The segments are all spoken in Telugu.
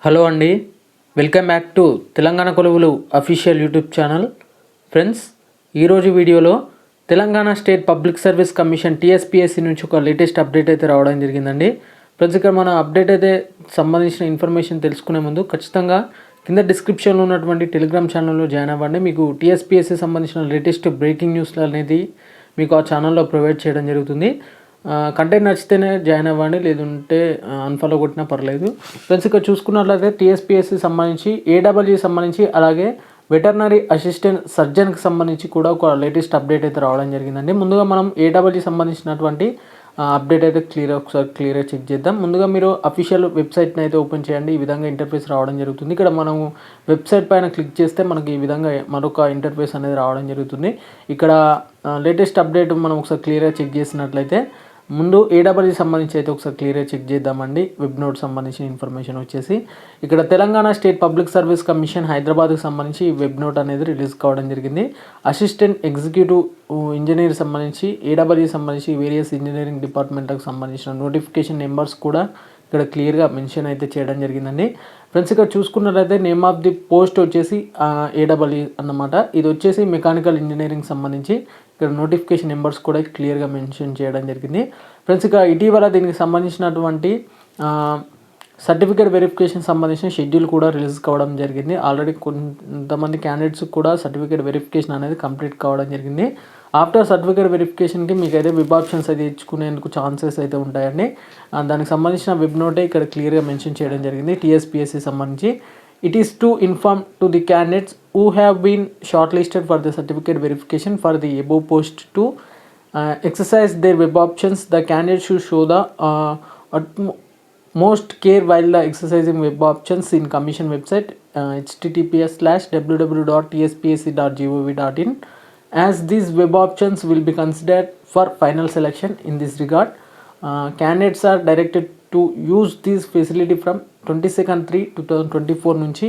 హలో అండి, వెల్కమ్ బ్యాక్ టు తెలంగాణ కొలువులు అఫీషియల్ యూట్యూబ్ ఛానల్. ఫ్రెండ్స్, ఈరోజు వీడియోలో Telangana state public service commission TSPSC నుంచి ఒక లేటెస్ట్ అప్డేట్ అయితే రావడం జరిగిందండి. ఫ్రెండ్స్, ఇక్కడ మన అప్డేట్ అయితే సంబంధించిన ఇన్ఫర్మేషన్ తెలుసుకునే ముందు ఖచ్చితంగా కింద డిస్క్రిప్షన్లో ఉన్నటువంటి టెలిగ్రామ్ ఛానల్లో జాయిన్ అవ్వండి. మీకు టీఎస్పీఎస్సీ సంబంధించిన లేటెస్ట్ బ్రేకింగ్ న్యూస్లు అనేది మీకు ఆ ఛానల్లో ప్రొవైడ్ చేయడం జరుగుతుంది. కంటెంట్ నచ్చితేనే జాయిన్ అవ్వండి, లేదంటే అన్ఫాలో కొట్టినా పర్లేదు. ఫ్రెండ్స్, ఇక్కడ చూసుకున్నట్లయితే టీఎస్పీఎస్సీ సంబంధించి, ఏడబ్ల్యూ సంబంధించి, అలాగే వెటర్నరీ అసిస్టెంట్ సర్జన్కి సంబంధించి కూడా ఒక లేటెస్ట్ అప్డేట్ అయితే రావడం జరిగిందండి. ముందుగా మనం ఏడబ్ల్యూ సంబంధించినటువంటి అప్డేట్ అయితే క్లియర్గా చెక్ చేద్దాం. ముందుగా మీరు అఫీషియల్ వెబ్సైట్ని అయితే ఓపెన్ చేయండి. ఈ విధంగా ఇంటర్ఫేస్ రావడం జరుగుతుంది. ఇక్కడ మనం వెబ్సైట్ పైన క్లిక్ చేస్తే మనకి ఈ విధంగా మరొక ఇంటర్ఫేస్ అనేది రావడం జరుగుతుంది. ఇక్కడ లేటెస్ట్ అప్డేట్ మనం ఒకసారి క్లియర్గా చెక్ చేసినట్లయితే, ముందు ఏడబ్ల్యూ సంబంధించి అయితే ఒకసారి క్లియర్గా చెక్ చేద్దామండి. వెబ్ నోట్ సంబంధించిన ఇన్ఫర్మేషన్ వచ్చేసి ఇక్కడ Telangana state public service commission హైదరాబాద్కి సంబంధించి వెబ్ నోట్ అనేది రిలీజ్ కావడం జరిగింది. అసిస్టెంట్ ఎగ్జిక్యూటివ్ ఇంజనీర్ సంబంధించి, ఏడబ్ల్యూ సంబంధించి వేరియస్ ఇంజనీరింగ్ డిపార్ట్మెంట్లకు సంబంధించిన నోటిఫికేషన్ నెంబర్స్ కూడా ఇక్కడ క్లియర్గా మెన్షన్ అయితే చేయడం జరిగిందండి. ఫ్రెండ్స్, ఇక్కడ చూసుకున్నట్లయితే నేమ్ ఆఫ్ ది పోస్ట్ వచ్చేసి ఏడబ్ల్యూ అన్నమాట. ఇది వచ్చేసి మెకానికల్ ఇంజనీరింగ్ సంబంధించి ఇక్కడ నోటిఫికేషన్ నెంబర్స్ కూడా క్లియర్గా మెన్షన్ చేయడం జరిగింది. ఫ్రెండ్స్, ఇక ఇటీవల దీనికి సంబంధించినటువంటి సర్టిఫికేట్ వెరిఫికేషన్ సంబంధించిన షెడ్యూల్ కూడా రిలీజ్ కావడం జరిగింది. ఆల్రెడీ కొంతమంది క్యాండిడేట్స్ కూడా సర్టిఫికేట్ వెరిఫికేషన్ అనేది కంప్లీట్ కావడం జరిగింది. ఆఫ్టర్ సర్టిఫికేట్ వెరిఫికేషన్కి మీకు అయితే వెబ్ ఆప్షన్స్ అయితే ఇచ్చుకునేందుకు ఛాన్సెస్ అయితే ఉంటాయండి. దానికి సంబంధించిన వెబ్ నోటే ఇక్కడ క్లియర్గా మెన్షన్ చేయడం జరిగింది. టీఎస్పీఎస్సీ సంబంధించి, it is to inform to the candidates who have been shortlisted for the certificate verification for the above post to exercise their web options. The candidates should show the utmost care while the exercising web options in commission website https://www.tspsc.gov.in, as these web options will be considered for final selection. In this regard, candidates are directed to use this facility from 22/3/2024 నుంచి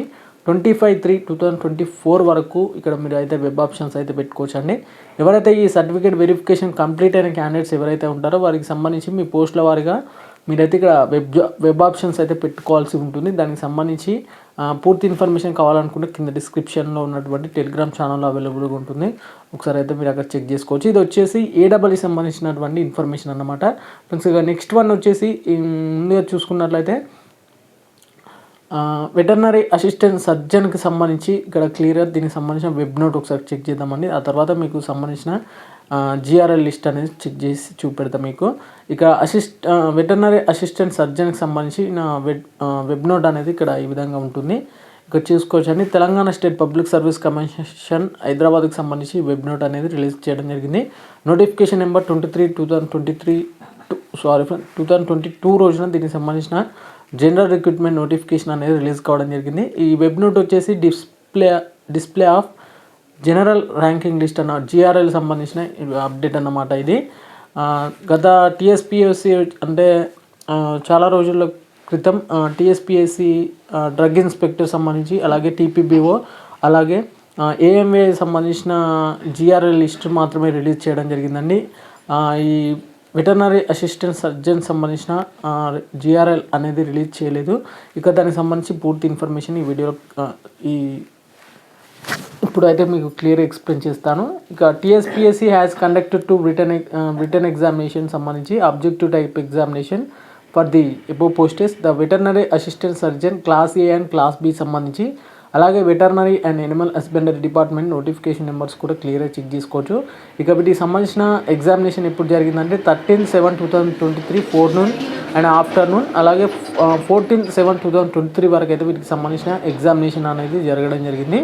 25/3/2024 వరకు ఇక్కడ మీరు అయితే వెబ్ ఆప్షన్స్ అయితే పెట్టుకోవచ్చు అండి. ఎవరైతే ఈ సర్టిఫికేట్ వెరిఫికేషన్ కంప్లీట్ అయిన క్యాండిడేట్స్ ఎవరైతే ఉంటారో వారికి సంబంధించి మీ పోస్టుల వారిగా మీరైతే ఇక్కడ వెబ్ ఆప్షన్స్ అయితే పెట్టుకోవాల్సి ఉంటుంది. దానికి సంబంధించి పూర్తి ఇన్ఫర్మేషన్ కావాలనుకుంటే కింద డిస్క్రిప్షన్లో ఉన్నటువంటి టెలిగ్రామ్ ఛానల్లో అవైలబుల్గా ఉంటుంది. ఒకసారి అయితే మీరు అక్కడ చెక్ చేసుకోవచ్చు. ఇది వచ్చేసి ఏడబ్ల్యూ సంబంధించినటువంటి ఇన్ఫర్మేషన్ అన్నమాట. ఫ్రెండ్స్, ఇక నెక్స్ట్ వన్ వచ్చేసి ముందుగా చూసుకున్నట్లయితే వెటర్నరీ అసిస్టెంట్ సర్జన్కి సంబంధించి ఇక్కడ క్లియర్గా దీనికి సంబంధించిన వెబ్ నోట్ ఒకసారి చెక్ చేద్దామండి. ఆ తర్వాత మీకు సంబంధించిన జిఆర్ఎల్ లిస్ట్ అనేది చెక్ చేసి చూపెడతాం మీకు. ఇక వెటర్నరీ అసిస్టెంట్ సర్జన్కి సంబంధించి వెబ్ నోట్ అనేది ఇక్కడ ఈ విధంగా ఉంటుంది. ఇక్కడ చూసుకోవచ్చు అండి. Telangana state public service commission హైదరాబాద్కి సంబంధించి వెబ్ నోట్ అనేది రిలీజ్ చేయడం జరిగింది. నోటిఫికేషన్ నెంబర్ 2022 రోజున దీనికి సంబంధించిన జనరల్ రిక్రూట్మెంట్ నోటిఫికేషన్ అనేది రిలీజ్ కావడం జరిగింది. ఈ వెబ్ నోట్ వచ్చేసి display of general ranking list అన్న జిఆర్ఎల్ సంబంధించిన అప్డేట్ అన్నమాట. ఇది గత టీఎస్పీఎస్సీ అంటే చాలా రోజుల క్రితం టీఎస్పీఎస్సీ డ్రగ్ ఇన్స్పెక్టర్ సంబంధించి, అలాగే టీపీబీఓ, అలాగే ఏఎంఏ సంబంధించిన జిఆర్ఎల్ లిస్ట్ మాత్రమే రిలీజ్ చేయడం జరిగిందండి. ఈ వెటర్నరీ అసిస్టెంట్ సర్జన్ సంబంధించిన జిఆర్ఎల్ అనేది రిలీజ్ చేయలేదు. ఇక దానికి సంబంధించి పూర్తి ఇన్ఫర్మేషన్ ఈ వీడియో ఇప్పుడు అయితే మీకు క్లియర్ ఎక్స్ప్లెయిన్ చేస్తాను. ఇక TSPSC has conducted to written examination సంబంధించి objective type examination for the above posts the veterinary assistant surgeon class A and class B సంబంధించి, అలాగే veterinary and animal husbandry department notification numbers కూడా క్లియర్గా చెక్ చేసుకోవచ్చు. ఇక వీటికి సంబంధించిన ఎగ్జామినేషన్ ఎప్పుడు జరిగిందంటే 13/7/2023 ఫోర్నూన్ అండ్ ఆఫ్టర్నూన్, అలాగే 14/7/2023 వరకు అయితే వీటికి సంబంధించిన ఎగ్జామినేషన్ అనేది జరగడం జరిగింది.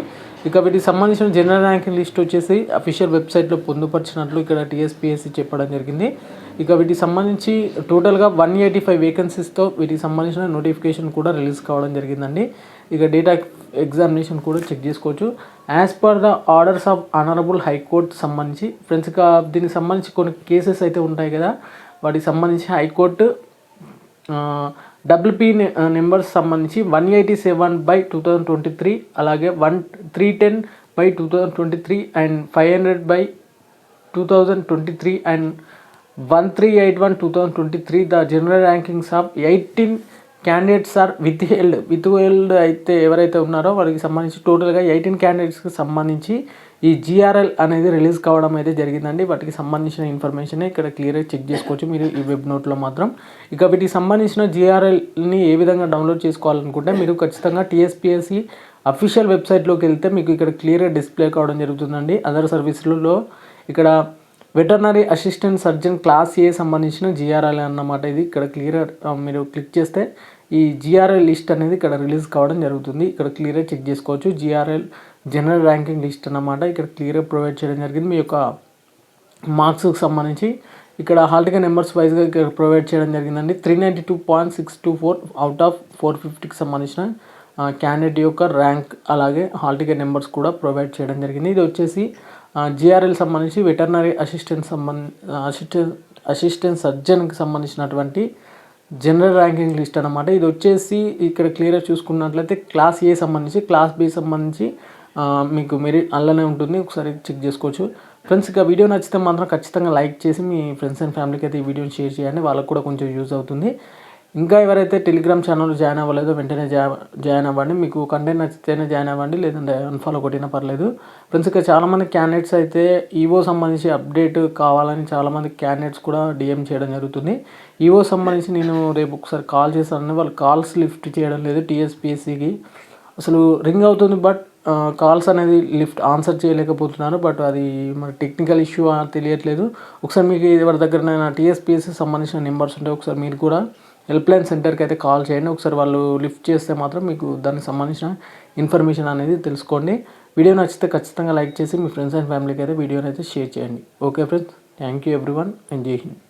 ఇక వీటికి సంబంధించిన జనరల్ ర్యాంకింగ్ లిస్ట్ వచ్చేసి అఫీషియల్ వెబ్సైట్లో పొందుపరిచినట్లు ఇక్కడ టీఎస్పీఎస్సీ చెప్పడం జరిగింది. ఇక వీటికి సంబంధించి టోటల్గా 185 వేకెన్సీస్తో వీటికి సంబంధించిన నోటిఫికేషన్ కూడా రిలీజ్ కావడం జరిగిందండి. ఇక డేటా ఎగ్జామినేషన్ కూడా చెక్ చేసుకోవచ్చు. As per the orders of honourable high court సంబంధించి, ఫ్రెండ్స్, ఇక దీనికి సంబంధించి కొన్ని కేసెస్ అయితే ఉంటాయి కదా, వాటికి సంబంధించి హైకోర్టు డబ్ల్యూపీ నెంబర్స్ సంబంధించి 187/2023, అలాగే 310/2023 and 500/2023 and 1381/2023 the general rankings of 18 candidates are withheld అయితే ఎవరైతే ఉన్నారో వారికి సంబంధించి టోటల్గా 18 క్యాండిడేట్స్కి సంబంధించి ఈ జిఆర్ఎల్ అనేది రిలీజ్ కావడం అయితే జరిగిందండి. వాటికి సంబంధించిన ఇన్ఫర్మేషన్ ఇక్కడ క్లియర్గా చెక్ చేసుకోవచ్చు మీరు ఈ వెబ్ నోట్లో మాత్రం. ఇక వీటికి సంబంధించిన జిఆర్ఎల్ని ఏ విధంగా డౌన్లోడ్ చేసుకోవాలనుకుంటే మీరు ఖచ్చితంగా టీఎస్పీఎస్సీ అఫీషియల్ వెబ్సైట్లోకి వెళ్తే మీకు ఇక్కడ క్లియర్గా డిస్ప్లే కావడం జరుగుతుందండి. అదర్ సర్వీసులలో ఇక్కడ వెటర్నరీ అసిస్టెంట్ సర్జన్ క్లాస్ ఏ సంబంధించిన జిఆర్ఎల్ అన్నమాట. ఇది ఇక్కడ క్లియర్గా మీరు క్లిక్ చేస్తే ఈ జిఆర్ఎల్ లిస్ట్ అనేది ఇక్కడ రిలీజ్ కావడం జరుగుతుంది. ఇక్కడ క్లియర్గా చెక్ చేసుకోవచ్చు. జిఆర్ఎల్ జనరల్ ర్యాంకింగ్ లిస్ట్ అన్నమాట. ఇక్కడ క్లియర్గా ప్రొవైడ్ చేయడం జరిగింది. మీ యొక్క మార్క్స్కి సంబంధించి ఇక్కడ హాల్ టికెట్ నెంబర్స్ వైజ్గా ఇక్కడ ప్రొవైడ్ చేయడం జరిగిందండి. 392.624 అవుట్ ఆఫ్ 450కి సంబంధించిన క్యాండిడేట్ యొక్క ర్యాంక్, అలాగే హాల్ టికెట్ నెంబర్స్ కూడా ప్రొవైడ్ చేయడం జరిగింది. ఇది వచ్చేసి జిఆర్ఎల్ సంబంధించి వెటర్నరీ అసిస్టెంట్ సర్జన్కి సంబంధించినటువంటి జనరల్ ర్యాంకింగ్ లిస్ట్ అనమాట. ఇది వచ్చేసి ఇక్కడ క్లియర్గా చూసుకున్నట్లయితే క్లాస్ ఏ సంబంధించి, క్లాస్ బి సంబంధించి మీకు మెరిట్ అలానే ఉంటుంది. ఒకసారి చెక్ చేసుకోవచ్చు ఫ్రెండ్స్. ఇక వీడియో నచ్చితే మాత్రం ఖచ్చితంగా లైక్ చేసి మీ ఫ్రెండ్స్ అండ్ ఫ్యామిలీకి అయితే ఈ వీడియోని షేర్ చేయండి, వాళ్ళకు కూడా కొంచెం యూజ్ అవుతుంది. ఇంకా ఎవరైతే టెలిగ్రామ్ ఛానల్ జాయిన్ అవ్వలేదో వెంటనే జాయిన్ అవ్వండి. మీకు కంటెంట్ నచ్చితేనే జాయిన్ అవ్వండి, లేదంటే అన్ఫాలో కొట్టినా పర్లేదు ఫ్రెండ్స్. ఇక చాలామంది క్యాండిడేట్స్ అయితే ఈవో సంబంధించి అప్డేట్ కావాలని చాలామంది క్యాండిడేట్స్ కూడా డిఎం చేయడం జరుగుతుంది. ఈవో సంబంధించి నేను రేపు ఒకసారి కాల్ చేశానని వాళ్ళు కాల్స్ లిఫ్ట్ చేయడం లేదు. టీఎస్పీఎస్సీకి అసలు రింగ్ అవుతుంది, బట్ కాల్స్ అనేది ఆన్సర్ చేయలేకపోతున్నారు. బట్ అది మన టెక్నికల్ ఇష్యూ తెలియట్లేదు. ఒకసారి మీకు ఎవరి దగ్గర టీఎస్పీఎస్సీ సంబంధించిన నెంబర్స్ ఉంటే ఒకసారి మీరు కూడా హెల్ప్లైన్ సెంటర్కి అయితే కాల్ చేయండి. ఒకసారి వాళ్ళు లిఫ్ట్ చేస్తే మాత్రం మీకు దానికి సంబంధించిన ఇన్ఫర్మేషన్ అనేది తెలుసుకోండి. వీడియో నచ్చితే ఖచ్చితంగా లైక్ చేసి మీ ఫ్రెండ్స్ అండ్ ఫ్యామిలీకి అయితే వీడియోని అయితే షేర్ చేయండి. Okay friends, thank you everyone and జై హింద్.